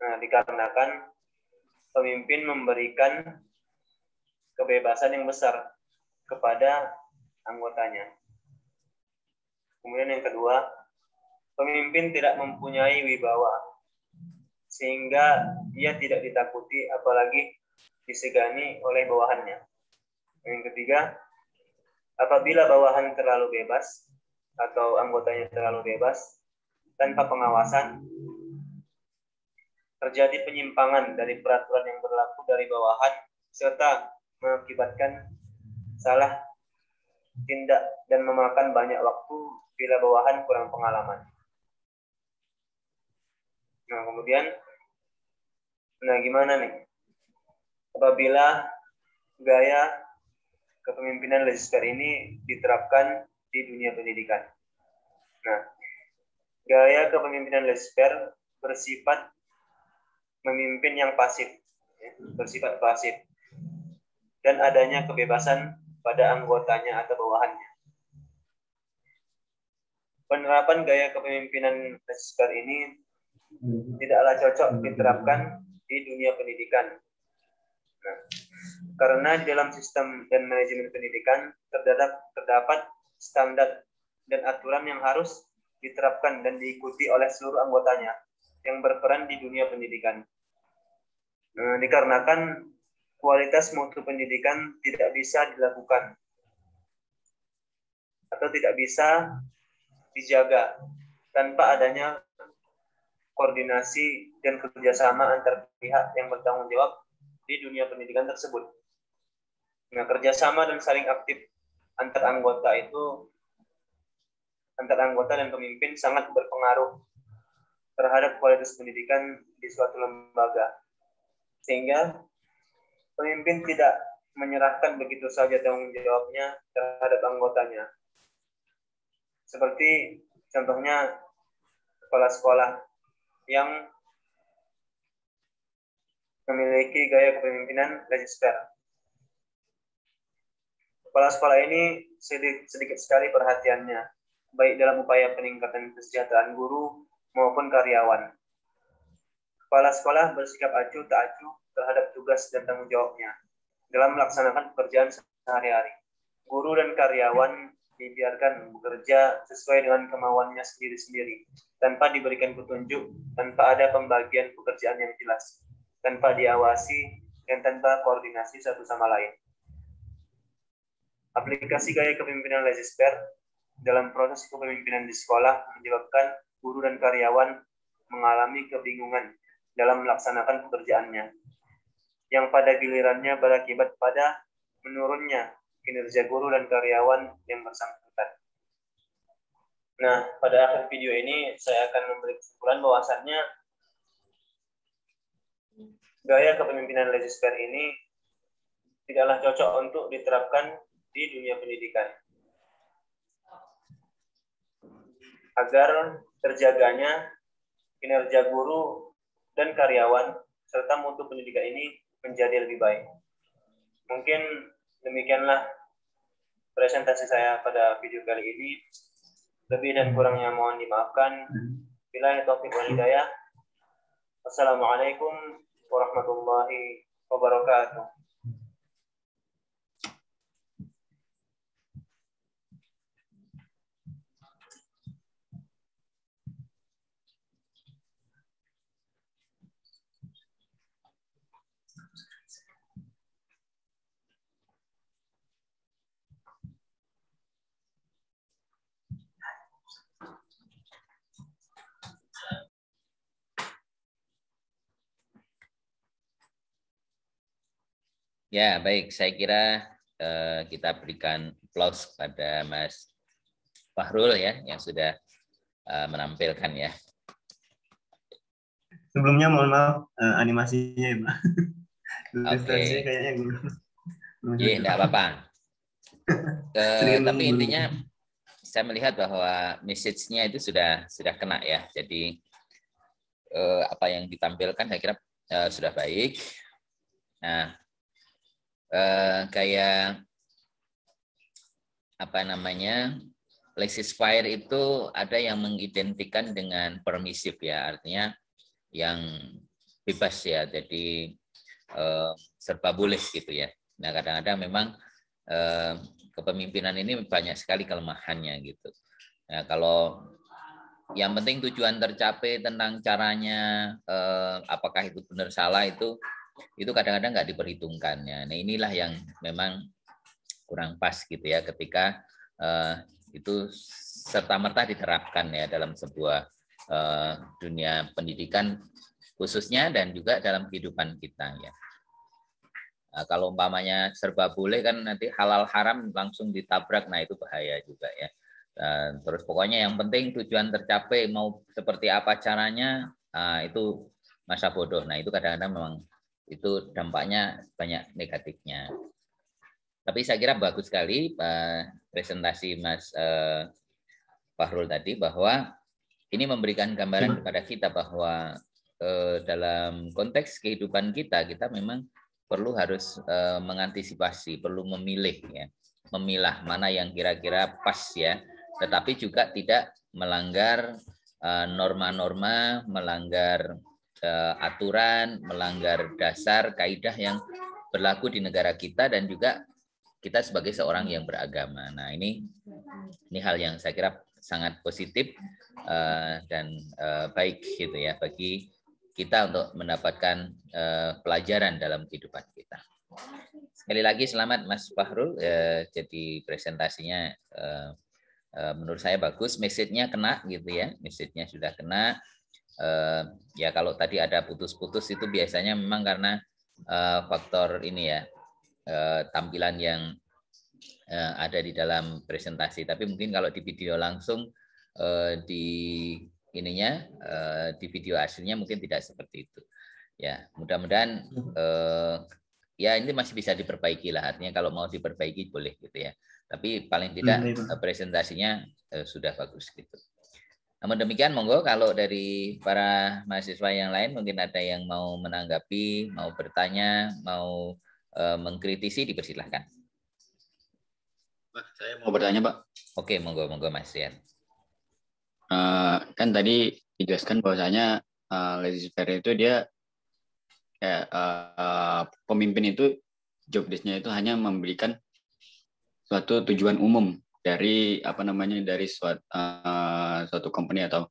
Nah, dikarenakan pemimpin memberikan kebebasan yang besar kepada anggotanya. Kemudian yang kedua, pemimpin tidak mempunyai wibawa sehingga ia tidak ditakuti apalagi disegani oleh bawahannya. Yang ketiga, apabila bawahan terlalu bebas atau anggotanya terlalu bebas tanpa pengawasan, terjadi penyimpangan dari peraturan yang berlaku dari bawahan serta mengakibatkan salah tindak dan memakan banyak waktu bila bawahan kurang pengalaman. Nah, kemudian, gimana nih? Apabila gaya kepemimpinan laissez-faire ini diterapkan di dunia pendidikan. Nah, gaya kepemimpinan laissez-faire bersifat memimpin yang pasif, bersifat pasif, dan adanya kebebasan pada anggotanya atau bawahannya. Penerapan gaya kepemimpinan laissez-faire ini tidaklah cocok diterapkan di dunia pendidikan. Nah, karena di dalam sistem dan manajemen pendidikan terdapat standar dan aturan yang harus diterapkan dan diikuti oleh seluruh anggotanya yang berperan di dunia pendidikan. Nah, dikarenakan kualitas mutu pendidikan tidak bisa dilakukan atau tidak bisa dijaga tanpa adanya koordinasi dan kerjasama antar pihak yang bertanggung jawab di dunia pendidikan tersebut. Nah, kerjasama dan saling aktif antar anggota dan pemimpin sangat berpengaruh terhadap kualitas pendidikan di suatu lembaga, sehingga pemimpin tidak menyerahkan begitu saja tanggung jawabnya terhadap anggotanya. Seperti contohnya kepala sekolah yang memiliki gaya kepemimpinan laissez-faire. Kepala sekolah ini sedikit sekali perhatiannya, baik dalam upaya peningkatan kesejahteraan guru maupun karyawan. Kepala sekolah bersikap acuh tak acuh terhadap tugas dan tanggung jawabnya dalam melaksanakan pekerjaan sehari-hari. Guru dan karyawan dibiarkan bekerja sesuai dengan kemauannya sendiri-sendiri, tanpa diberikan petunjuk, tanpa ada pembagian pekerjaan yang jelas, tanpa diawasi, dan tanpa koordinasi satu sama lain. Aplikasi gaya kepemimpinan laissez-faire dalam proses kepemimpinan di sekolah menyebabkan guru dan karyawan mengalami kebingungan dalam melaksanakan pekerjaannya, yang pada gilirannya berakibat pada menurunnya kinerja guru dan karyawan yang bersangkutan. Nah, pada akhir video ini saya akan memberi kesimpulan bahwasannya gaya kepemimpinan laissez-faire ini tidaklah cocok untuk diterapkan di dunia pendidikan. Agar terjaganya kinerja guru dan karyawan serta mutu pendidikan ini menjadi lebih baik. Mungkin demikianlah presentasi saya pada video kali ini. Lebih dan kurangnya mohon dimaafkan. Billahi taufiq wal hidayah. Wassalamualaikum warahmatullahi wabarakatuh. Ya, baik. Saya kira kita berikan aplaus kepada Mas Fahrul ya, yang sudah menampilkan ya. Sebelumnya mohon maaf animasinya ya, Pak. Oke. Kayaknya Iya, enggak apa-apa. Tapi intinya saya melihat bahwa message-nya itu sudah kena ya. Jadi apa yang ditampilkan saya kira sudah baik. Nah, kayak apa namanya, laissez-faire itu ada yang mengidentikan dengan permisif ya, artinya yang bebas ya, jadi serba boleh gitu ya. Nah, kadang-kadang memang kepemimpinan ini banyak sekali kelemahannya gitu. Nah, kalau yang penting tujuan tercapai, tentang caranya apakah itu benar salah itu kadang-kadang nggak diperhitungkan ya. Nah, inilah yang memang kurang pas gitu ya, ketika itu serta-merta diterapkan ya dalam sebuah dunia pendidikan, khususnya dan juga dalam kehidupan kita ya. Kalau umpamanya serba boleh kan nanti halal haram langsung ditabrak, nah itu bahaya juga ya. Terus pokoknya yang penting tujuan tercapai, mau seperti apa caranya, itu masa bodoh. Nah itu kadang-kadang memang itu dampaknya banyak negatifnya. Tapi saya kira bagus sekali presentasi Mas Fahrul tadi, bahwa ini memberikan gambaran kepada kita bahwa dalam konteks kehidupan kita memang perlu harus mengantisipasi, perlu memilih ya, memilah mana yang kira-kira pas ya, tetapi juga tidak melanggar norma-norma, melanggar aturan, melanggar dasar kaidah yang berlaku di negara kita dan juga kita sebagai seorang yang beragama. Nah ini hal yang saya kira sangat positif dan baik gitu ya bagi kita untuk mendapatkan pelajaran dalam kehidupan kita. Sekali lagi selamat Mas Fahrul, jadi presentasinya menurut saya bagus, message-nya kena gitu ya, message-nya sudah kena. Ya kalau tadi ada putus-putus itu biasanya memang karena faktor ini ya, tampilan yang ada di dalam presentasi. Tapi mungkin kalau di video langsung di ininya di video aslinya mungkin tidak seperti itu. Ya, mudah-mudahan ya ini masih bisa diperbaiki lah. Artinya kalau mau diperbaiki boleh gitu ya. Tapi paling tidak presentasinya sudah bagus gitu. Namun demikian monggo kalau dari para mahasiswa yang lain mungkin ada yang mau menanggapi, mau bertanya, mau mengkritisi, dipersilahkan. Pak, saya mau bertanya, Pak. Oke, monggo Mas Rian. Kan tadi dijelaskan bahwasanya laissez-faire itu dia kayak pemimpin itu job desk-nya itu hanya memberikan suatu tujuan umum dari dari suatu company atau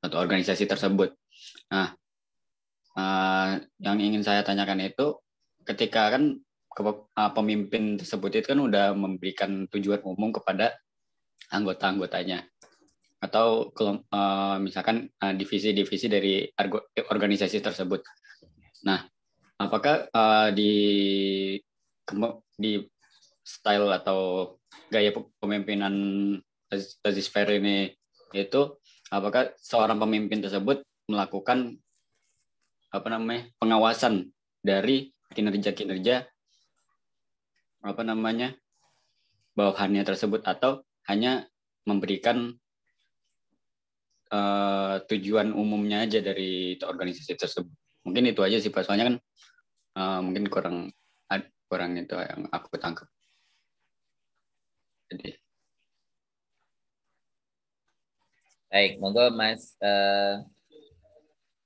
suatu organisasi tersebut. Nah, yang ingin saya tanyakan itu ketika kan pemimpin tersebut itu kan udah memberikan tujuan umum kepada anggota-anggotanya atau misalkan divisi-divisi dari organisasi tersebut. Nah, apakah di style atau gaya kepemimpinan laissez-faire ini itu apakah seorang pemimpin tersebut melakukan pengawasan dari kinerja bawahannya tersebut atau hanya memberikan tujuan umumnya aja dari organisasi tersebut. Mungkin itu aja sih Pak, soalnya kan mungkin kurang itu yang aku tangkap. Jadi. Baik, monggo Mas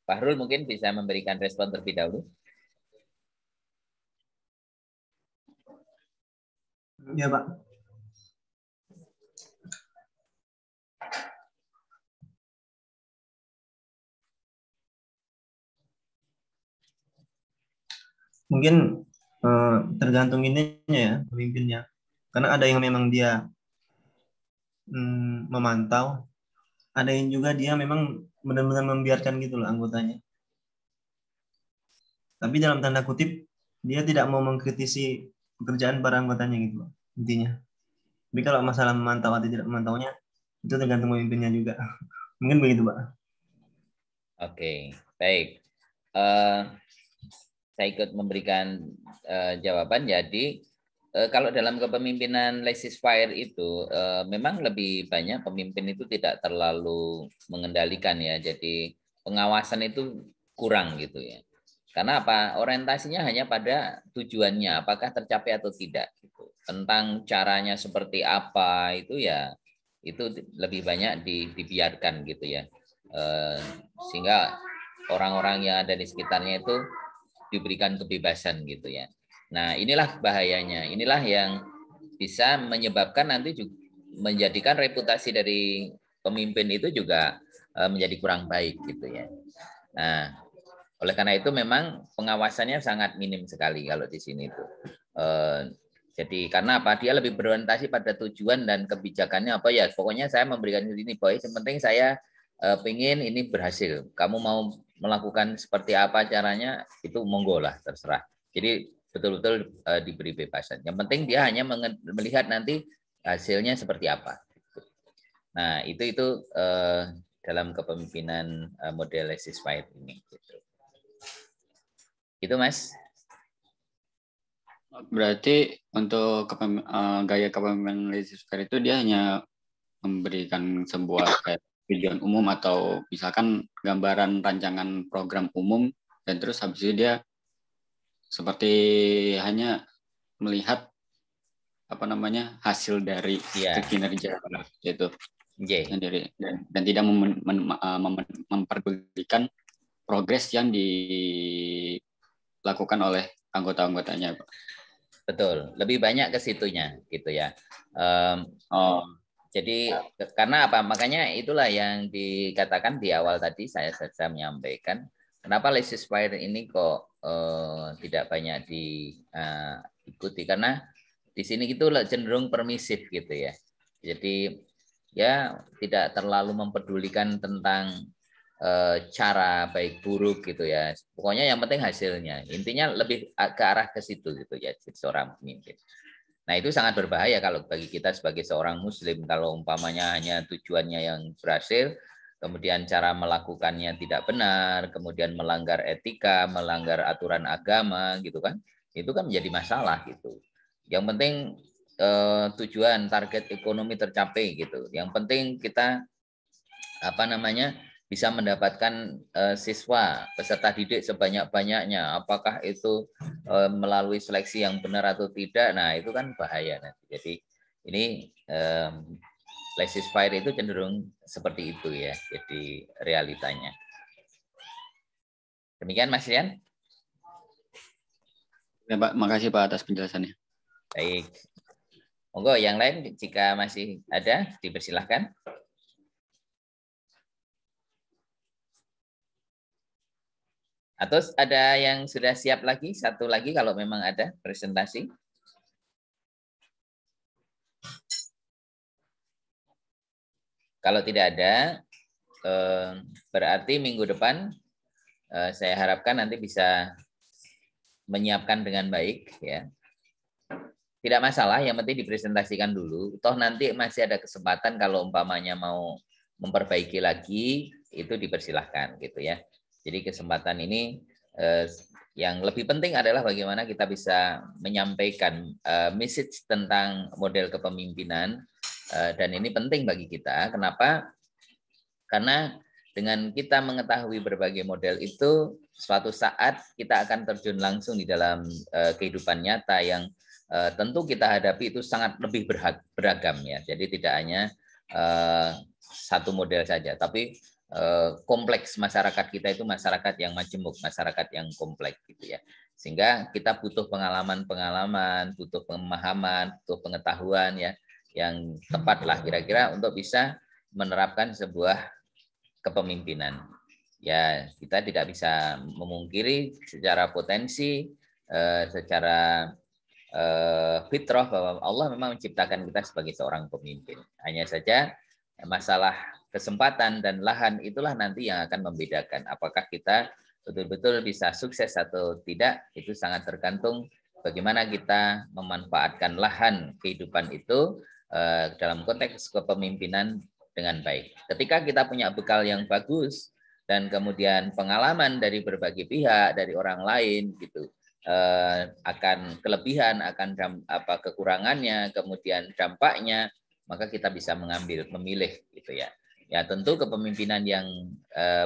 Fahrul mungkin bisa memberikan respon terlebih dahulu. Ya Pak. Mungkin tergantung ininya ya, pemimpinnya. Karena ada yang memang dia memantau, ada yang juga dia memang benar-benar membiarkan gitu loh anggotanya. Tapi dalam tanda kutip, dia tidak mau mengkritisi pekerjaan para anggotanya gitu loh, intinya. Tapi kalau masalah memantau atau tidak memantaunya, itu tergantung pemimpinnya juga. Mungkin begitu Pak. Oke, baik. Saya ikut memberikan jawaban. Jadi kalau dalam kepemimpinan laissez-faire itu memang lebih banyak pemimpin itu tidak terlalu mengendalikan ya. Jadi pengawasan itu kurang gitu ya. Karena apa? Orientasinya hanya pada tujuannya, apakah tercapai atau tidak. Gitu. Tentang caranya seperti apa itu ya itu lebih banyak dibiarkan gitu ya. Sehingga orang-orang yang ada di sekitarnya itu diberikan kebebasan gitu ya. Nah inilah bahayanya, inilah yang bisa menyebabkan nanti juga menjadikan reputasi dari pemimpin itu juga menjadi kurang baik gitu ya. Nah oleh karena itu memang pengawasannya sangat minim sekali kalau di sini itu. Jadi karena apa? Dia lebih berorientasi pada tujuan dan kebijakannya apa ya. Pokoknya saya memberikan ini, boy. Yang penting saya pengen ini berhasil. Kamu mau melakukan seperti apa caranya, itu monggo lah, terserah. Jadi betul-betul diberi bebasan. Yang penting dia hanya melihat nanti hasilnya seperti apa. Nah, itu dalam kepemimpinan model laissez-faire ini. Gitu. Itu Mas. Berarti untuk gaya kepemimpinan laissez-faire itu dia hanya memberikan sebuah kayak tujuan umum atau misalkan gambaran rancangan program umum, dan terus habis itu dia seperti hanya melihat hasil dari kinerja itu sendiri, dan tidak memperdulikan progres yang dilakukan oleh anggota-anggotanya. Betul, lebih banyak ke situnya gitu ya. Jadi karena apa? Makanya itulah yang dikatakan di awal tadi saya menyampaikan, kenapa laissez-faire ini kok tidak banyak diikuti, karena di sini itu cenderung permisif gitu ya. Jadi ya tidak terlalu mempedulikan tentang cara baik buruk gitu ya. Pokoknya yang penting hasilnya. Intinya lebih ke arah ke situ gitu ya, seorang pemimpin. Nah, itu sangat berbahaya kalau bagi kita sebagai seorang muslim, kalau umpamanya hanya tujuannya yang berhasil, kemudian cara melakukannya tidak benar, kemudian melanggar etika, melanggar aturan agama gitu kan. Itu kan menjadi masalah gitu. Yang penting tujuan target ekonomi tercapai gitu. Yang penting kita bisa mendapatkan siswa peserta didik sebanyak-banyaknya. Apakah itu melalui seleksi yang benar atau tidak? Nah, itu kan bahaya nanti. Jadi ini laissez-faire itu cenderung seperti itu ya. Jadi realitanya. Demikian Mas Rian. Ya, Pak, makasih Pak atas penjelasannya. Baik. Monggo yang lain jika masih ada dipersilahkan. Atau ada yang sudah siap lagi? Satu lagi kalau memang ada presentasi. Kalau tidak ada, berarti minggu depan saya harapkan nanti bisa menyiapkan dengan baik. Ya. Tidak masalah, yang penting dipresentasikan dulu. Toh nanti masih ada kesempatan kalau umpamanya mau memperbaiki lagi, itu dipersilahkan gitu ya. Jadi kesempatan ini yang lebih penting adalah bagaimana kita bisa menyampaikan message tentang model kepemimpinan, dan ini penting bagi kita. Kenapa? Karena dengan kita mengetahui berbagai model itu, suatu saat kita akan terjun langsung di dalam kehidupan nyata yang tentu kita hadapi itu sangat lebih beragam ya. Jadi tidak hanya satu model saja, tapi kompleks. Masyarakat kita itu masyarakat yang majemuk, masyarakat yang kompleks gitu ya. Sehingga kita butuh pengalaman, butuh pemahaman, butuh pengetahuan ya yang tepat lah kira-kira untuk bisa menerapkan sebuah kepemimpinan. Ya, kita tidak bisa memungkiri secara potensi, secara fitrah bahwa Allah memang menciptakan kita sebagai seorang pemimpin. Hanya saja masalah kesempatan dan lahan itulah nanti yang akan membedakan apakah kita betul-betul bisa sukses atau tidak. Itu sangat tergantung bagaimana kita memanfaatkan lahan kehidupan itu dalam konteks kepemimpinan dengan baik. Ketika kita punya bekal yang bagus dan kemudian pengalaman dari berbagai pihak, dari orang lain gitu, akan kelebihan, akan kekurangannya, kemudian dampaknya, maka kita bisa memilih gitu ya. Ya tentu kepemimpinan yang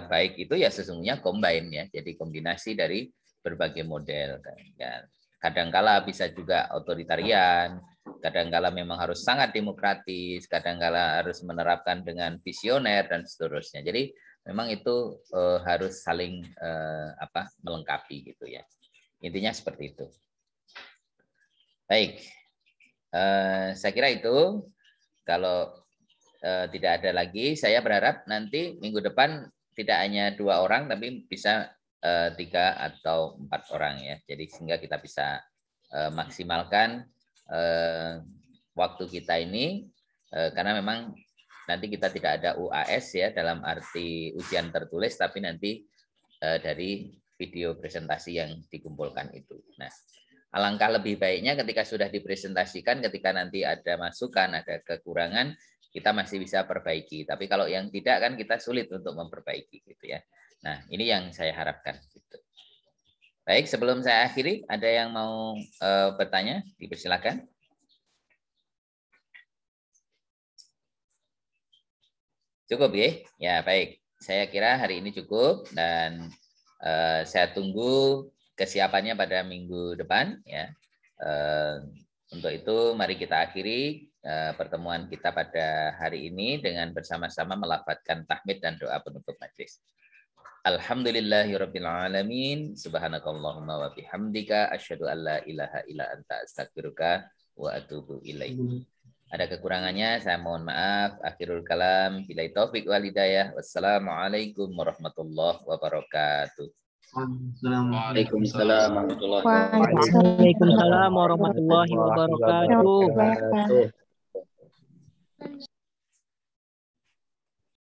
baik itu ya sesungguhnya combine ya, jadi kombinasi dari berbagai model. Ya, kadangkala bisa juga otoritarian, kadangkala memang harus sangat demokratis, kadangkala harus menerapkan dengan visioner dan seterusnya. Jadi memang itu harus saling melengkapi gitu ya. Intinya seperti itu. Baik, saya kira itu. Kalau tidak ada lagi, saya berharap nanti minggu depan tidak hanya 2 orang, tapi bisa 3 atau 4 orang ya. Jadi sehingga kita bisa maksimalkan waktu kita ini, karena memang nanti kita tidak ada UAS ya dalam arti ujian tertulis, tapi nanti dari video presentasi yang dikumpulkan itu. Nah, alangkah lebih baiknya ketika sudah dipresentasikan, ketika nanti ada masukan, ada kekurangan, kita masih bisa perbaiki. Tapi kalau yang tidak kan kita sulit untuk memperbaiki gitu ya. Nah, ini yang saya harapkan. Gitu. Baik, sebelum saya akhiri, ada yang mau bertanya? Dipersilakan. Cukup ya? Ya, baik. Saya kira hari ini cukup dan saya tunggu kesiapannya pada minggu depan ya. Untuk itu mari kita akhiri pertemuan kita pada hari ini dengan bersama-sama melafadzkan tahmid dan doa penutup majelis. Alhamdulillahirabbil alamin, subhanakallahumma wa bihamdika asyhadu an la ilaha illa anta astaghfiruka wa atubu ilaik. Ada kekurangannya saya mohon maaf. Akhirul kalam, billahi taufik wal hidayah. Wassalamualaikum warahmatullahi wabarakatuh. Waalaikumsalam warahmatullahi wabarakatuh. Waalaikumsalam warahmatullahi wabarakatuh.